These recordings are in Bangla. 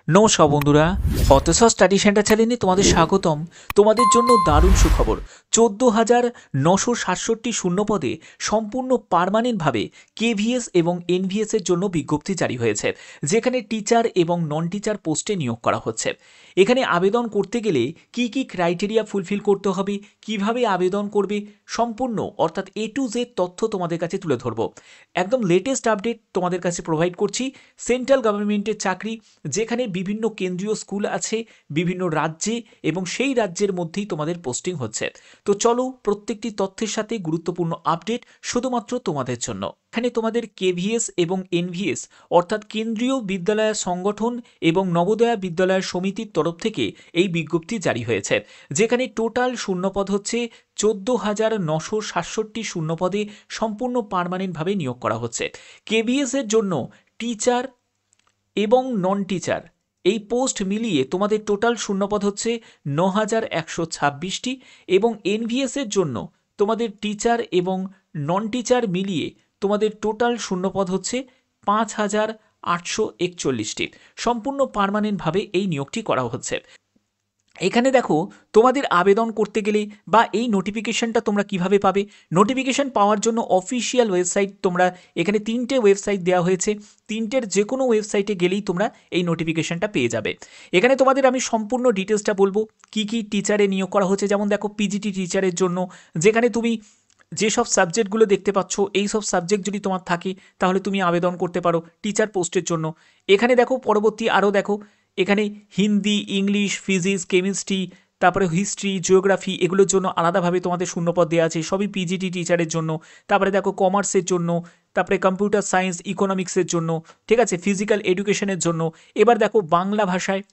নমস্কার বন্ধুরা, অথচ স্টাডি সেন্টার চ্যানেলে তোমাদের স্বাগতম। তোমাদের জন্য দারুণ সুখবর। 14,967 শূন্যপদে সম্পূর্ণ পার্মানেন্টভাবে কেভিএস এবং এনভিএস এর জন্য বিজ্ঞপ্তি জারি হয়েছে, যেখানে টিচার এবং নন টিচার পোস্টে নিয়োগ করা হচ্ছে। এখানে আবেদন করতে গেলে কি কি ক্রাইটেরিয়া ফুলফিল করতে হবে, কিভাবে আবেদন করবে, সম্পূর্ণ অর্থাৎ A to Z তথ্য তোমাদের কাছে তুলে ধরবো। একদম লেটেস্ট আপডেট তোমাদের কাছে প্রোভাইড করছি। সেন্ট্রাল গভর্নমেন্টের চাকরি, যেখানে বিভিন্ন কেন্দ্রীয় স্কুল আছে বিভিন্ন রাজ্যে, এবং সেই রাজ্যের মধ্যেই তোমাদের পোস্টিং হচ্ছে। তো চলো প্রত্যেকটি তথ্যের সাথে গুরুত্বপূর্ণ আপডেট শুধুমাত্র তোমাদের জন্য। এখানে তোমাদের কেভিএস এবং এনভিএস অর্থাৎ কেন্দ্রীয় বিদ্যালয় সংগঠন এবং নবোদয়া বিদ্যালয় সমিতির তরফ থেকে এই বিজ্ঞপ্তি জারি হয়েছে, যেখানে টোটাল শূন্যপদ হচ্ছে 14,967 শূন্যপদে সম্পূর্ণ পার্মানেন্টভাবে নিয়োগ করা হচ্ছে। কেভিএস এর জন্য টিচার এবং নন টিচার এই পোস্ট মিলিয়ে তোমাদের টোটাল শূন্যপদ হচ্ছে 9,126টি, এবং এনভিএস এর জন্য তোমাদের টিচার এবং নন টিচার মিলিয়ে তোমাদের টোটাল শূন্যপদ হচ্ছে 5,841টি। সম্পূর্ণ পার্মানেন্টভাবে এই নিয়োগটি করা হচ্ছে। এখানে দেখো, তোমাদের আবেদন করতে গেলে বা এই নোটিফিকেশনটা তোমরা কিভাবে পাবে। নোটিফিকেশন পাওয়ার জন্য অফিসিয়াল ওয়েবসাইট, তোমরা এখানে 3টে ওয়েবসাইট দেওয়া হয়েছে, 3টের যে কোনো ওয়েবসাইটে গেলেই তোমরা এই নোটিফিকেশনটা পেয়ে যাবে। এখানে তোমাদের আমি সম্পূর্ণ ডিটেলসটা বলবো, কি কি টিচারে নিয়োগ করা হচ্ছে। যেমন দেখো, পিজিটি টিচারের জন্য, যেখানে তুমি যেসব সাবজেক্টগুলো দেখতে পাচ্ছ এই সব সাবজেক্ট যদি তোমার থাকে তাহলে তুমি আবেদন করতে পারো টিচার পোস্টের জন্য। এখানে দেখো পরবর্তী আরও দেখো, এখানে হিন্দি, ইংলিশ, ফিজিক্স, কেমিস্ট্রি, তারপরে হিস্ট্রি, জিওগ্রাফি, এগুলোর জন্য আলাদাভাবে তোমাদের শূন্যপদ দেওয়া আছে, সবই পিজিটি টিচারের জন্য। তারপরে দেখো কমার্সের জন্য, তারপরে কম্পিউটার সায়েন্স, ইকোনমিক্সের জন্য, ঠিক আছে, ফিজিক্যাল এডুকেশনের জন্য। এবার দেখো বাংলা ভাষায়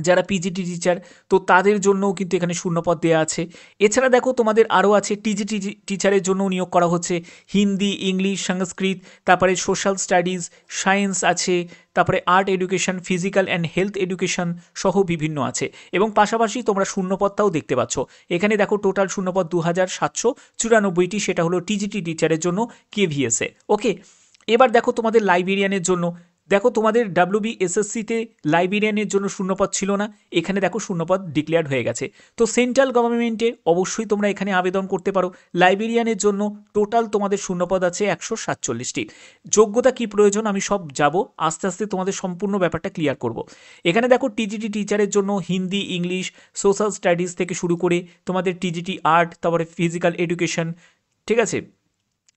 যারা পিজিটি টিচার, তো তাদের জন্যও কিন্তু এখানে শূন্যপদ দেওয়া আছে। এছাড়া দেখো তোমাদের আরও আছে টিজিটি টিচারের জন্য নিয়োগ করা হচ্ছে হিন্দি, ইংলিশ, সংস্কৃত, তারপরে সোশ্যাল স্টাডিজ, সায়েন্স আছে, তারপরে art education, physical and health education সহ বিভিন্ন আছে। এবং পাশাপাশি তোমরা শূন্যপদটাও দেখতে পাচ্ছ। এখানে দেখো টোটাল শূন্যপদ 2,794টি, সেটা হলো টিজিটি টিচারের জন্য কেভিএসে। ওকে, এবার দেখো তোমাদের লাইব্রেরিয়ানের জন্য, দেখো তোমাদের WBSSCতে লাইব্রেরিয়ানের জন্য শূন্যপদ ছিল না, এখানে দেখো শূন্যপদ ডিক্লেয়ার্ড হয়ে গেছে। তো সেন্ট্রাল গভর্নমেন্টে অবশ্যই তোমরা এখানে আবেদন করতে পারো। লাইব্রেরিয়ানের জন্য টোটাল তোমাদের শূন্যপদ আছে 147টি। যোগ্যতা কি প্রয়োজন আমি সব যাব, আস্তে আস্তে তোমাদের সম্পূর্ণ ব্যাপারটা ক্লিয়ার করব। এখানে দেখো টিজিটি টিচারের জন্য হিন্দি, ইংলিশ, সোশ্যাল স্টাডিজ থেকে শুরু করে তোমাদের টিজিটি আর্ট, তারপরে ফিজিক্যাল এডুকেশন, ঠিক আছে,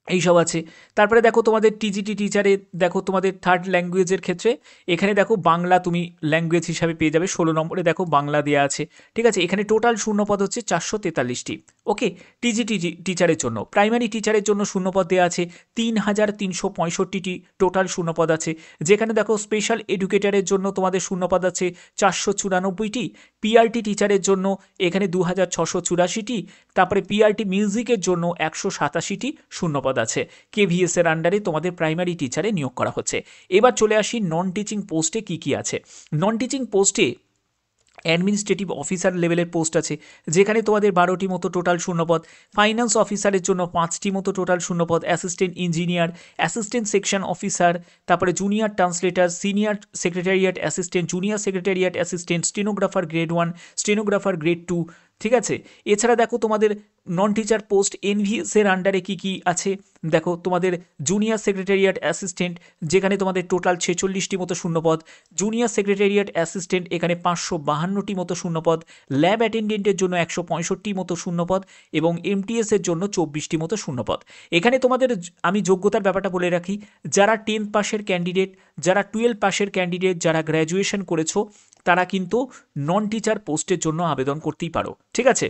এইসব আছে। তারপরে দেখো তোমাদের টিজিটি টিচারে দেখো তোমাদের থার্ড ল্যাঙ্গুয়েজের ক্ষেত্রে এখানে দেখো বাংলা তুমি ল্যাঙ্গুয়েজ হিসাবে পেয়ে যাবে, 16 নম্বরে দেখো বাংলা দেওয়া আছে, ঠিক আছে। এখানে টোটাল শূন্যপদ হচ্ছে 443টি। ওকে, টিজিটি টিচারের জন্য, প্রাইমারি টিচারের জন্য শূন্যপদ দেওয়া আছে 3,365টি টোটাল শূন্যপদ আছে, যেখানে দেখো স্পেশাল এডুকেটরের জন্য তোমাদের শূন্যপদ আছে 494টি, পিআরটি টিচারের জন্য এখানে 2,684টি, তারপরে পিআরটি মিউজিকের জন্য 187টি শূন্যপদ আছে। কেভিএস এর আন্ডারে তোমাদের প্রাইমারি টিচারে নিয়োগ করা হচ্ছে। এবার চলে আসি নন টিচিং পোস্টে কি কি আছে। নন টিচিং পোস্টে অ্যাডমিনিস্ট্রেটিভ অফিসার লেভেলের পোস্ট আছে, যেখানে তোমাদের 12টি মতো টোটাল শূন্যপদ। ফাইন্যান্স অফিসারের জন্য 5টি মতো টোটাল শূন্যপদ। Assistant engineer, assistant section officer, তারপরে junior translator, senior secretariat assistant, junior secretariat assistant, stenographer grade 1, stenographer grade 2, ঠিক আছে। এছাড়া দেখো তোমাদের নন টিচার পোস্ট এনভিএস এর আন্ডারে কি কি আছে। দেখো তোমাদের জুনিয়র সেক্রেটারিয়েট অ্যাসিস্ট্যান্ট, যেখানে তোমাদের টোটাল 46টি মতো শূন্যপদ। জুনিয়র সেক্রেটারিয়েট অ্যাসিস্ট্যান্ট এখানে 552টি মতো শূন্যপদ। ল্যাব অ্যাটেন্ডেন্টের জন্য 165 মতো শূন্যপদ, এবং এমটিএস এর জন্য 24টি মতো শূন্যপদ। এখানে তোমাদের আমি যোগ্যতার ব্যাপারটা বলে রাখি, যারা 10th পাসের ক্যান্ডিডেট, যারা 12 পাসের ক্যান্ডিডেট, যারা গ্র্যাজুয়েশন করেছো, তারা কিন্তু নন টিচার পোস্টের জন্য আবেদন করতেই পারো, ঠিক আছে।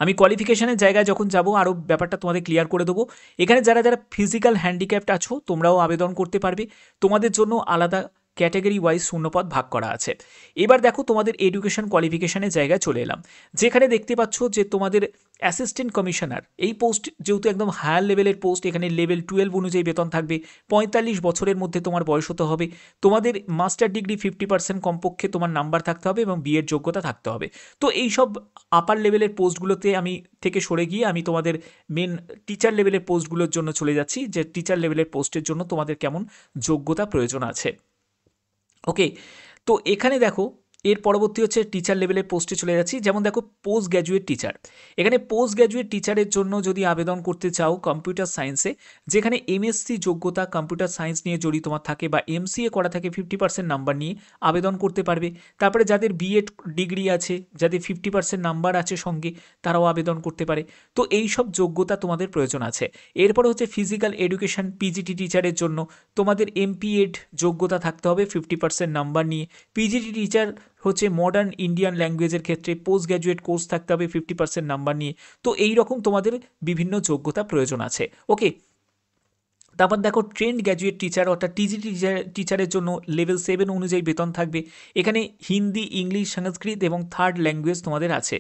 আমি কোয়ালিফিকেশনের জায়গায় যখন যাব আরও ব্যাপারটা তোমাদের ক্লিয়ার করে দেবো। এখানে যারা যারা ফিজিক্যাল হ্যান্ডিক্যাপ্ট আছো তোমরাও আবেদন করতে পারবে, তোমাদের জন্য আলাদা ক্যাটাগরি ওয়াইজ শূন্যপদ ভাগ করা আছে। এবার দেখো তোমাদের এডুকেশন কোয়ালিফিকেশনের জায়গায় চলে এলাম, যেখানে দেখতে পাচ্ছ যে তোমাদের অ্যাসিস্ট্যান্ট কমিশনার এই পোস্ট যেহেতু একদম হায়ার লেভেলের পোস্ট, এখানে লেভেল 12 অনুযায়ী বেতন থাকবে। 45 বছরের মধ্যে তোমার বয়স হতে হবে। তোমাদের মাস্টার ডিগ্রি 50% কমপক্ষে তোমার নাম্বার থাকতে হবে এবং বিএড যোগ্যতা থাকতে হবে। তো এইসব আপার লেভেলের পোস্টগুলোতে আমি থেকে সরে গিয়ে আমি তোমাদের মেন টিচার লেভেলের পোস্টগুলোর জন্য চলে যাচ্ছি, যে টিচার লেভেলের পোস্টের জন্য তোমাদের কেমন যোগ্যতা প্রয়োজন আছে। ওকে, তো এখানে দেখো এর পরবর্তী হচ্ছে টিচার লেভেলের পোস্টে চলে যাচ্ছি। যেমন দেখো পোস্ট গ্র্যাজুয়েট টিচার, এখানে পোস্ট গ্র্যাজুয়েট টিচারের জন্য যদি আবেদন করতে চাও কম্পিউটার সায়েন্সে, যেখানে এমএসসি যোগ্যতা কম্পিউটার সায়েন্স নিয়ে যদি তোমার থাকে বা এমসিএ করা থাকে 50% নাম্বার নিয়ে আবেদন করতে পারবে। তারপরে যাদের বিএড ডিগ্রি আছে, যাদের 50% নাম্বার আছে সঙ্গে, তারাও আবেদন করতে পারে। তো এই সব যোগ্যতা তোমাদের প্রয়োজন আছে। এরপরে হচ্ছে ফিজিক্যাল এডুকেশন পিজিটি টিচারের জন্য তোমাদের এমপিএড যোগ্যতা থাকতে হবে 50% নাম্বার নিয়ে। পিজিটি টিচার হচ্ছে মডার্ন ইন্ডিয়ান ল্যাঙ্গুয়েজের ক্ষেত্রে পোস্ট গ্র্যাজুয়েট কোর্স থাকতে হবে 50% নাম্বার নিয়ে। তো এই রকম তোমাদের বিভিন্ন যোগ্যতা প্রয়োজন আছে। ওকে, তারপর দেখো ট্রেন্ড গ্র্যাজুয়েট টিচার অর্থাৎ টিজিটি টিচারের জন্য লেভেল 7 অনুযায়ী বেতন থাকবে। এখানে হিন্দি, ইংলিশ, সংস্কৃত এবং থার্ড ল্যাঙ্গুয়েজ তোমাদের আছে।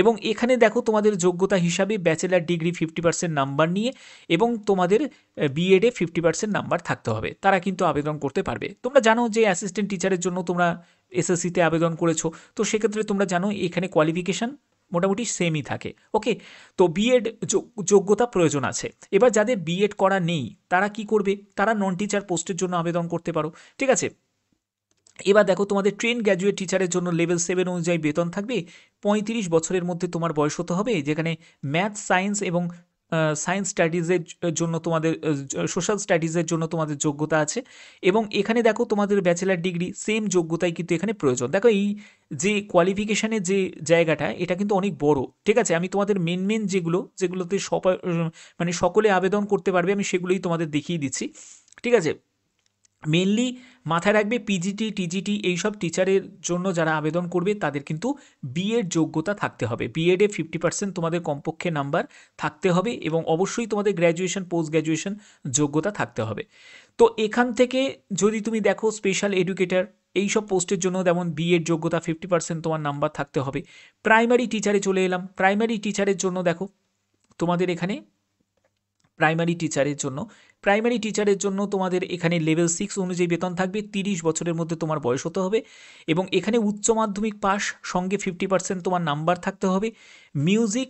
এবং এখানে দেখো তোমাদের যোগ্যতা হিসাবে ব্যাচেলার ডিগ্রি 50% নাম্বার নিয়ে এবং তোমাদের বিএডে 50% নাম্বার থাকতে হবে, তারা কিন্তু আবেদন করতে পারবে। তোমরা জানো যে অ্যাসিস্ট্যান্ট টিচারের জন্য তোমরা এসএসসিতে আবেদন করেছো, তো সেক্ষেত্রে তোমরা জানো এখানে কোয়ালিফিকেশান মোটামুটি সেমই থাকে। ওকে, তো বিএড যোগ্যতা প্রয়োজন আছে। এবার যাদের বিএড করা নেই তারা কি করবে, তারা নন টিচার পোস্টের জন্য আবেদন করতে পারো। ঠিক আছে, এবার দেখো তোমাদের ট্রেন গ্র্যাজুয়েট টিচারের জন্য লেভেল 7 অনুযায়ী বেতন থাকবে। 35 বছরের মধ্যে তোমার বয়স হতে হবে, যেখানে ম্যাথ, সায়েন্স এবং সায়েন্স স্টাডিজের জন্য তোমাদের সোশ্যাল স্টাডিজের জন্য তোমাদের যোগ্যতা আছে। এবং এখানে দেখো তোমাদের ব্যাচেলার ডিগ্রি সেম যোগ্যতাই কিন্তু এখানে প্রয়োজন। দেখো এই যে কোয়ালিফিকেশানের যে জায়গাটা, এটা কিন্তু অনেক বড়। ঠিক আছে, আমি তোমাদের মেন যেগুলোতে মানে সকলে আবেদন করতে পারবে, আমি সেগুলোই তোমাদের দেখিয়ে দিচ্ছি। ঠিক আছে, মেনলি মাথায় রাখবে পিজিটি, টিজিটি এইসব টিচারের জন্য যারা আবেদন করবে তাদের কিন্তু বিএড যোগ্যতা থাকতে হবে। বিএডে 50% তোমাদের কমপক্ষে নাম্বার থাকতে হবে এবং অবশ্যই তোমাদের গ্র্যাজুয়েশন, পোস্ট গ্র্যাজুয়েশন যোগ্যতা থাকতে হবে। তো এখান থেকে যদি তুমি দেখো স্পেশাল এডুকেটর এইসব পোস্টের জন্য যেমন বিএড যোগ্যতা 50% তোমার নাম্বার থাকতে হবে। প্রাইমারি টিচারে চলে এলাম। প্রাইমারি টিচারের জন্য দেখো তোমাদের এখানে প্রাইমারি টিচারের জন্য তোমাদের এখানে লেভেল 6 অনুযায়ী বেতন থাকবে। 30 বছরের মধ্যে তোমার বয়স হতে হবে এবং এখানে উচ্চ মাধ্যমিক পাস সঙ্গে 50% তোমার নাম্বার থাকতে হবে। মিউজিক,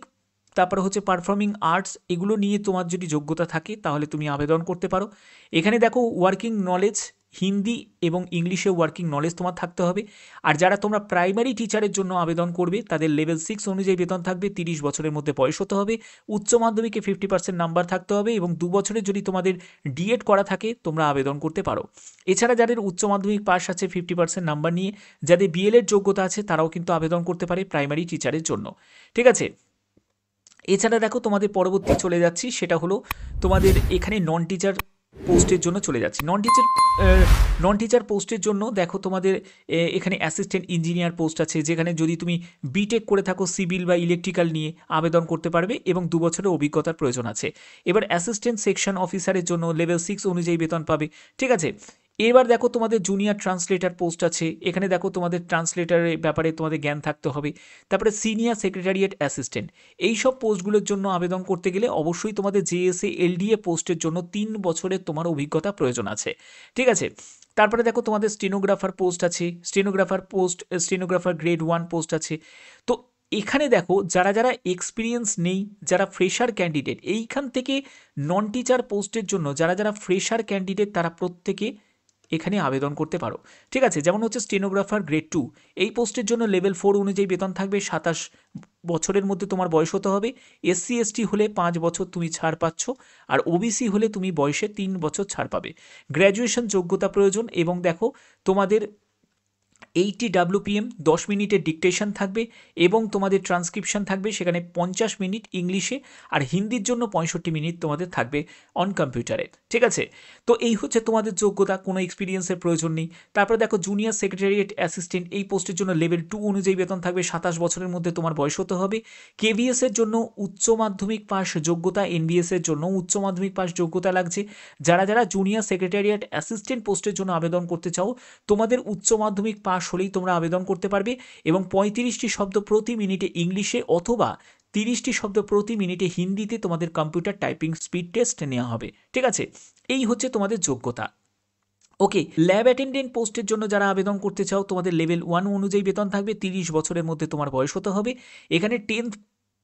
তারপরে হচ্ছে পারফর্মিং আর্টস, এগুলো নিয়ে তোমার যদি যোগ্যতা থাকে তাহলে তুমি আবেদন করতে পারো। এখানে দেখো ওয়ার্কিং নলেজ, হিন্দি এবং ইংলিশে ওয়ার্কিং নলেজ তোমার থাকতে হবে। আর যারা তোমরা প্রাইমারি টিচারের জন্য আবেদন করবে তাদের লেভেল 6 অনুযায়ী বেতন থাকবে। 30 বছরের মধ্যে বয়স হতে হবে, উচ্চ মাধ্যমিকে 50% নাম্বার থাকতে হবে এবং 2 বছরের যদি তোমাদের ডিএড করা থাকে তোমরা আবেদন করতে পারো। এছাড়া যাদের উচ্চ মাধ্যমিক পাস আছে 50% নাম্বার নিয়ে, যাদের বিএলএড যোগ্যতা আছে তারাও কিন্তু আবেদন করতে পারে প্রাইমারি টিচারের জন্য। ঠিক আছে, এছাড়া দেখো তোমাদের পরবর্তী চলে যাচ্ছি, সেটা হলো তোমাদের এখানে নন টিচার পোস্টের জন্য চলে যাচ্ছি। নন টিচার পোস্টের জন্য দেখো তোমাদের এখানে অ্যাসিস্ট্যান্ট ইঞ্জিনিয়ার পোস্ট আছে, যেখানে যদি তুমি বিটেক করে থাকো সিভিল বা ইলেকট্রিক্যাল নিয়ে আবেদন করতে পারবে এবং 2 বছরের অভিজ্ঞতার প্রয়োজন আছে। এবার অ্যাসিস্ট্যান্ট সেকশন অফিসারের জন্য লেভেল 6 অনুযায়ী বেতন পাবে। ঠিক আছে, এবার দেখো তোমাদের জুনিয়র ট্রান্সলেটার পোস্ট আছে। এখানে দেখো তোমাদের ট্রান্সলেটারের ব্যাপারে তোমাদের জ্ঞান থাকতে হবে। তারপরে সিনিয়র সেক্রেটারিয়েট অ্যাসিস্ট্যান্ট, এই সব পোস্টগুলোর জন্য আবেদন করতে গেলে অবশ্যই তোমাদের জেএসএ এলডিএ পোস্টের জন্য 3 বছরের তোমার অভিজ্ঞতা প্রয়োজন আছে। ঠিক আছে, তারপরে দেখো তোমাদের স্টেনোগ্রাফার পোস্ট আছে, স্টেনোগ্রাফার গ্রেড 1 পোস্ট আছে। তো এখানে দেখো যারা যারা এক্সপিরিয়েন্স নেই, যারা ফ্রেশার ক্যান্ডিডেট, এইখান থেকে নন টিচার পোস্টের জন্য যারা যারা ফ্রেশার ক্যান্ডিডেট তারা প্রত্যেকে এখানে আবেদন করতে পারো। ঠিক আছে, যেমন হচ্ছে স্টেনোগ্রাফার গ্রেড 2, এই পোস্টের জন্য লেভেল 4 অনুযায়ী বেতন থাকবে। 27 বছরের মধ্যে তোমার বয়স হতে হবে। এসসি এসটি হলে 5 বছর তুমি ছাড় পাচ্ছ, আর ওবিসি হলে তুমি বয়সে 3 বছর ছাড় পাবে। গ্র্যাজুয়েশন যোগ্যতা প্রয়োজন এবং দেখো তোমাদের 80 WPM 10 মিনিটের ডিকটেশন থাকবে এবং তোমাদের ট্রান্সক্রিপশন থাকবে সেখানে 50 মিনিট ইংলিশে, আর হিন্দির জন্য 65 মিনিট তোমাদের থাকবে অন কম্পিউটারে। ঠিক আছে, তো এই হচ্ছে তোমাদের যোগ্যতা, কোনো এক্সপিরিয়েন্সের প্রয়োজন নেই। তারপরে দেখো জুনিয়র সেক্রেটারিয়েট অ্যাসিস্ট্যান্ট, এই পোস্টের জন্য লেভেল 2 অনুযায়ী বেতন থাকবে। 27 বছরের মধ্যে তোমার বয়স হতে হবে। কেভিএস এর জন্য উচ্চ মাধ্যমিক পাস যোগ্যতা, এনবিএস এর জন্য উচ্চ মাধ্যমিক পাস যোগ্যতা লাগছে। যারা যারা জুনিয়র সেক্রেটারিয়েট অ্যাসিস্ট্যান্ট পোস্টের জন্য আবেদন করতে চাও তোমাদের উচ্চ মাধ্যমিক পাস হলেই তোমরা আবেদন করতে পারবে এবং 35টি শব্দ প্রতি মিনিটে ইংলিশে অথবা 30টি শব্দ প্রতি মিনিটে হিন্দিতে তোমাদের কম্পিউটার টাইপিং স্পিড টেস্ট নেওয়া হবে। ঠিক আছে, এই হচ্ছে তোমাদের যোগ্যতা। ওকে, ল্যাব অ্যাটেন্ডেন্ট পোস্টের জন্য যারা আবেদন করতে চাও তোমাদের লেভেল 1 অনুযায়ী বেতন থাকবে। 30 বছরের মধ্যে তোমার বয়স হতে হবে। এখানে 10th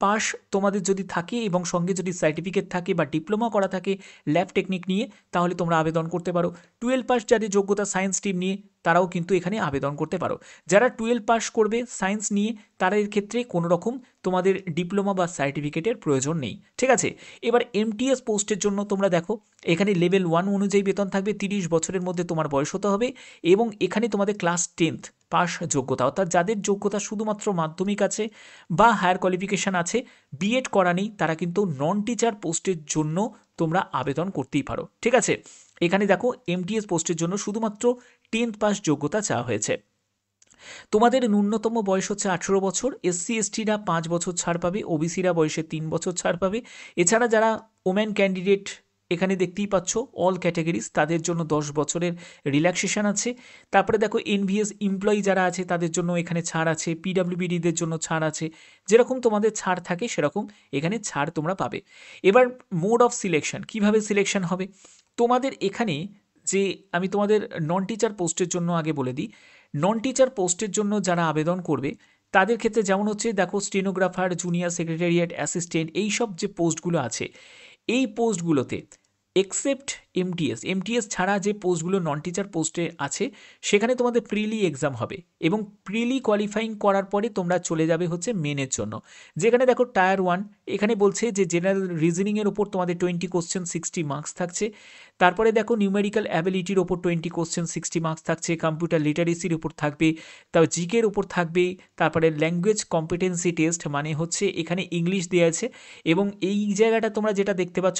পাস তোমাদের যদি থাকে এবং সঙ্গে যদি সার্টিফিকেট থাকে বা ডিপ্লোমা করা থাকে ল্যাব টেকনিক নিয়ে, তাহলে তোমরা আবেদন করতে পারো। 12 পাস যাদের যোগ্যতা সায়েন্স স্ট্রিম নিয়ে, তারাও কিন্তু এখানে আবেদন করতে পারো। যারা 12 পাস করবে সায়েন্স নিয়ে, তাদের ক্ষেত্রে কোনো রকম তোমাদের ডিপ্লোমা বা সার্টিফিকেটের প্রয়োজন নেই, ঠিক আছে। এবার এমটিএস পোস্টের জন্য তোমরা দেখো, এখানে লেভেল 1 অনুযায়ী বেতন থাকবে। 30 বছরের মধ্যে তোমার বয়স হতে হবে এবং এখানে তোমাদের ক্লাস 10th পাস যোগ্যতা, অর্থাৎ যাদের যোগ্যতা শুধুমাত্র মাধ্যমিক আছে বা হায়ার কোয়ালিফিকেশান আছে, বিএড করা নেই, তারা কিন্তু নন টিচার পোস্টের জন্য তোমরা আবেদন করতেই পারো, ঠিক আছে। এখানে দেখো এমটিএস পোস্টের জন্য শুধুমাত্র 10th পাস যোগ্যতা চাওয়া হয়েছে। তোমাদের ন্যূনতম বয়স হচ্ছে 18 বছর। এসসি এসটিরা 5 বছর ছাড় পাবে, ওবিসিরা বয়সে 3 বছর ছাড় পাবে। এছাড়া যারা ওমেন ক্যান্ডিডেট এখানে দেখতেই পাচ্ছ অল ক্যাটাগরিজ, তাদের জন্য 10 বছরের রিল্যাক্সেশন আছে। তারপরে দেখো এনভিএস এমপ্লয়ি যারা আছে তাদের জন্য এখানে ছাড় আছে, পিডাব্লিউবিডিদের জন্য ছাড় আছে। যেরকম তোমাদের ছাড় থাকে সেরকম এখানে ছাড় তোমরা পাবে। এবার মোড অফ সিলেকশন, কিভাবে সিলেকশন হবে তোমাদের এখানে, যে আমি তোমাদের নন টিচার পোস্টের জন্য আগে বলে দিই। নন টিচার পোস্টের জন্য যারা আবেদন করবে তাদের ক্ষেত্রে যেমন হচ্ছে দেখো স্টেনোগ্রাফার, জুনিয়র সেক্রেটারিয়েট অ্যাসিস্ট্যান্ট, এই সব যে পোস্টগুলো আছে, এই পোস্টগুলোতে এক্সেপ্ট এমটিএস ছাড়া যে পোস্টগুলো নন টিচার পোস্টে আছে, সেখানে তোমাদের প্রিলি এক্সাম হবে এবং প্রিলি কোয়ালিফাইং করার পরে তোমরা চলে যাবে হচ্ছে মেনের জন্য। যেখানে দেখো টায়ার 1, এখানে বলছে যে জেনারেল রিজনিংয়ের ওপর তোমাদের 20 কোশ্চেন 60 মার্কস থাকছে। তারপরে দেখো নিউমেরিক্যাল অ্যাবিলিটির ওপর 20 কোশ্চেন 60 মার্কস থাকছে, কম্পিউটার লিটারেসির ওপর থাকবে, তারপর জিকের ওপর থাকবে, তারপরে ল্যাঙ্গুয়েজ কম্পিটেন্সি টেস্ট, মানে হচ্ছে এখানে ইংলিশ দেওয়া আছে এবং এই জায়গাটা তোমরা যেটা দেখতে পাচ্ছ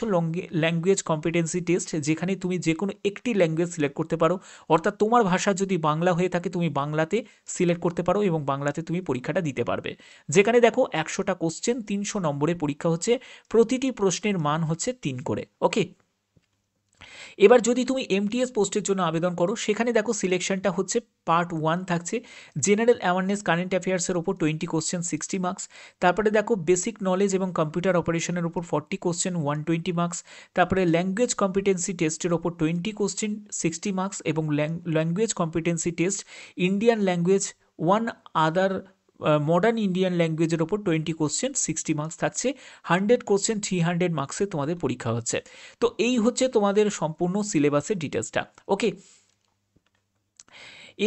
ল্যাঙ্গুয়েজ কম্পিটেন্সি টেস্ট, যেখানে তুমি যে কোনো একটি ল্যাঙ্গুয়েজ সিলেক্ট করতে পারো, অর্থাৎ তোমার ভাষা যদি বাংলা হয়ে থাকে তুমি বাংলাতে সিলেক্ট করতে পারো এবং বাংলাতে তুমি পরীক্ষাটা দিতে পারবে। যেখানে দেখো 100টা কোশ্চেন, 300 নম্বরের পরীক্ষা হচ্ছে, প্রতিটি প্রশ্নের মান হচ্ছে 3 করে, ওকে। এবার যদি তুমি এমটিএস পোস্টের জন্য আবেদন করো, সেখানে দেখো সিলেকশনটা হচ্ছে পার্ট 1 থাকছে জেনারেল অ্যাওয়ারনেস কারেন্ট অ্যাফেয়ার্সের ওপর 20 কোশ্চেন 60 মার্কস। তারপরে দেখো বেসিক নলেজ এবং কম্পিউটার অপারেশনের ওপর 40 কোশ্চেন 120 মার্কস। তারপরে ল্যাঙ্গুয়েজ কম্পিটেন্সি টেস্টের ওপর 20 কোশ্চেন 60 মার্কস এবং language competency test Indian language one other modern Indian ল্যাঙ্গুয়েজের ওপর 20 কোশ্চেন 60 মার্কস থাকছে। 100 কোশ্চেন 300 মার্কসে তোমাদের পরীক্ষা হচ্ছে। তো এই হচ্ছে তোমাদের সম্পূর্ণ সিলেবাসের ডিটেলসটা, ওকে।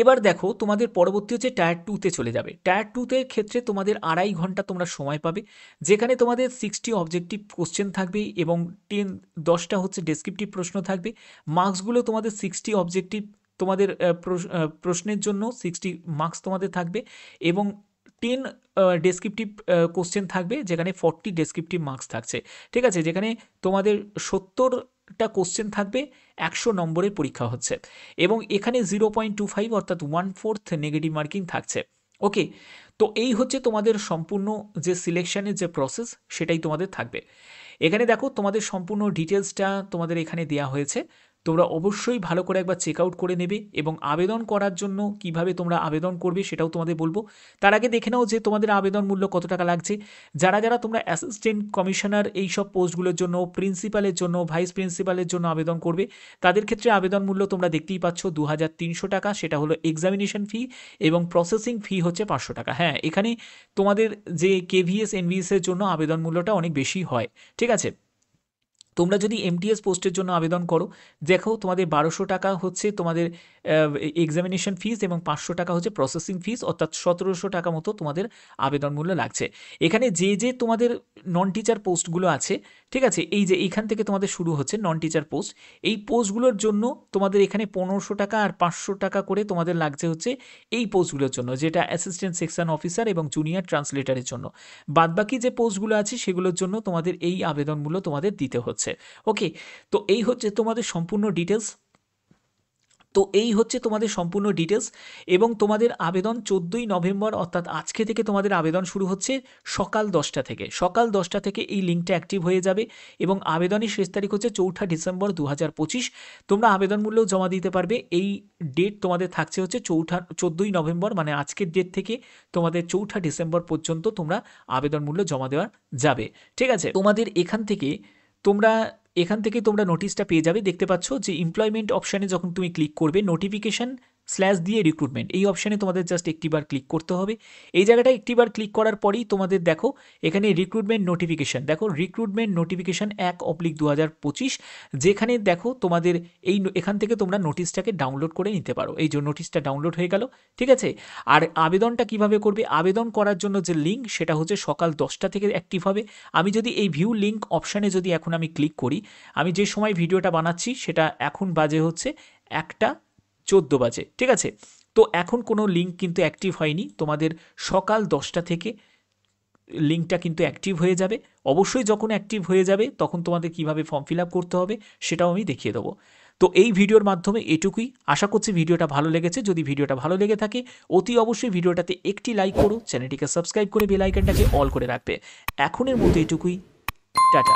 এবার দেখো তোমাদের পরবর্তী হচ্ছে টায়ার 2তে চলে যাবে। টায়ার 2তে ক্ষেত্রে তোমাদের 2.5 ঘন্টা তোমরা সময় পাবে, যেখানে তোমাদের 60 অবজেক্টিভ কোশ্চেন থাকবে এবং 10টা হচ্ছে ডেসক্রিপটিভ প্রশ্ন থাকবে। মার্কসগুলো তোমাদের 60 অবজেক্টিভ তোমাদের প্রশ্নের জন্য 60 মার্কস তোমাদের থাকবে এবং 10 ডেসক্রিপটিভ কোশ্চেন থাকবে, যেখানে 40 ডেসক্রিপটিভ মার্কস থাকছে, ঠিক আছে। যেখানে তোমাদের 70টা কোশ্চেন থাকবে, 100 নম্বরের পরীক্ষা হচ্ছে এবং এখানে 0.25 অর্থাৎ 1/4 নেগেটিভ মার্কিং থাকছে, ওকে। তো এই হচ্ছে তোমাদের সম্পূর্ণ যে সিলেকশনের যে প্রসেস, সেটাই তোমাদের থাকবে। এখানে দেখো তোমাদের সম্পূর্ণ ডিটেলসটা তোমাদের এখানে দেওয়া হয়েছে। তোমরা অবশ্যই ভালো করে একবার চেক আউট করে নেবে এবং আবেদন করার জন্য কিভাবে তোমরা আবেদন করবে সেটাও তোমাদের বলবো। তার আগে দেখে নাও যে তোমাদের আবেদন মূল্য কত টাকা লাগছে। যারা যারা তোমরা অ্যাসিস্ট্যান্ট কমিশনার এই সব পোস্টগুলোর জন্য, প্রিন্সিপালের জন্য, ভাইস প্রিন্সিপালের জন্য আবেদন করবে, তাদের ক্ষেত্রে আবেদন মূল্য তোমরা দেখতেই পাচ্ছ 2300 টাকা। সেটা হলো এক্সামিনেশন ফি এবং প্রসেসিং ফি হচ্ছে 500 টাকা। হ্যাঁ, এখানে তোমাদের যে কেভিএস এনভিএসের জন্য আবেদন মূল্যটা অনেক বেশি হয়, ঠিক আছে। তোমরা যদি এমটিএস পোস্টের জন্য আবেদন করো, দেখো তোমাদের 1200 টাকা হচ্ছে তোমাদের এক্সামিনেশন ফিস এবং 500 টাকা হচ্ছে প্রসেসিং ফিস, অর্থাৎ 1700 টাকা মতো তোমাদের আবেদন মূল্য লাগছে। এখানে যে তোমাদের নন টিচার পোস্টগুলো আছে, ঠিক আছে, এই যে এইখান থেকে তোমাদের শুরু হচ্ছে নন টিচার পোস্ট, এই পোস্টগুলোর জন্য তোমাদের এখানে 1500 টাকা আর 500 টাকা করে তোমাদের লাগছে হচ্ছে এই পোস্টগুলোর জন্য, যেটা অ্যাসিস্ট্যান্ট সেকশন অফিসার এবং জুনিয়র ট্রান্সলেটারের জন্য। বাদবাকি যে পোস্টগুলো আছে সেগুলোর জন্য তোমাদের এই আবেদন মূল্য তোমাদের দিতে হচ্ছে, ওকে। তো এই হচ্ছে তোমাদের সম্পূর্ণ ডিটেলস। এবং তোমাদের আবেদন 14ই নভেম্বর অর্থাৎ আজকে থেকে তোমাদের আবেদন শুরু হচ্ছে সকাল 10টা থেকে। সকাল 10টা থেকে এই লিঙ্কটা অ্যাক্টিভ হয়ে যাবে এবং আবেদনের শেষ তারিখ হচ্ছে 4 ডিসেম্বর 2025। তোমরা আবেদন মূল্য জমা দিতে পারবে, এই ডেট তোমাদের থাকছে হচ্ছে 14ই নভেম্বর, মানে আজকের ডেট থেকে তোমাদের 4 ডিসেম্বর পর্যন্ত তোমরা আবেদন মূল্য জমা দেওয়া যাবে, ঠিক আছে। তোমাদের এখান থেকে তোমরা নোটিশটা পেয়ে যাবে। দেখতে পাচ্ছ যে এমপ্লয়মেন্ট অপশানে যখন তুমি ক্লিক করবে, নোটিফিকেশান স্ল্যাশ দিয়ে রিক্রুটমেন্ট, এই অপশানে তোমাদের জাস্ট একটিবার ক্লিক করতে হবে। এই জায়গাটা একটিবার ক্লিক করার পরেই তোমাদের দেখো এখানে রিক্রুটমেন্ট নোটিফিকেশান, দেখো রিক্রুটমেন্ট নোটিফিকেশান 1/2025, যেখানে দেখো তোমাদের এখান থেকে তোমরা নোটিশটাকে ডাউনলোড করে নিতে পারো। এই যে নোটিশটা ডাউনলোড হয়ে গেল, ঠিক আছে। আর আবেদনটা কিভাবে করবে, আবেদন করার জন্য যে লিঙ্ক সেটা হচ্ছে সকাল 10টা থেকে অ্যাক্টিভ হবে। আমি যদি এই ভিউ লিঙ্ক অপশানে যদি এখন আমি ক্লিক করি, আমি যে সময় ভিডিওটা বানাচ্ছি সেটা এখন বাজে হচ্ছে 1:14 বাজে, ঠিক আছে। তো এখন কোনো লিঙ্ক কিন্তু অ্যাক্টিভ হয়নি, তোমাদের সকাল 10টা থেকে লিঙ্কটা কিন্তু অ্যাক্টিভ হয়ে যাবে। অবশ্যই যখন অ্যাক্টিভ হয়ে যাবে তখন তোমাদের কিভাবে ফর্ম ফিল আপ করতে হবে সেটাও আমি দেখিয়ে দেবো। তো এই ভিডিওর মাধ্যমে এটুকুই, আশা করছি ভিডিওটা ভালো লেগেছে। যদি ভিডিওটা ভালো লেগে থাকে অতি অবশ্যই ভিডিওটাতে একটি লাইক করো, চ্যানেলটিকে সাবস্ক্রাইব করে বেল আইকনটাকে অল করে রাখবে। এখনের মতো এটুকুই, টাটা।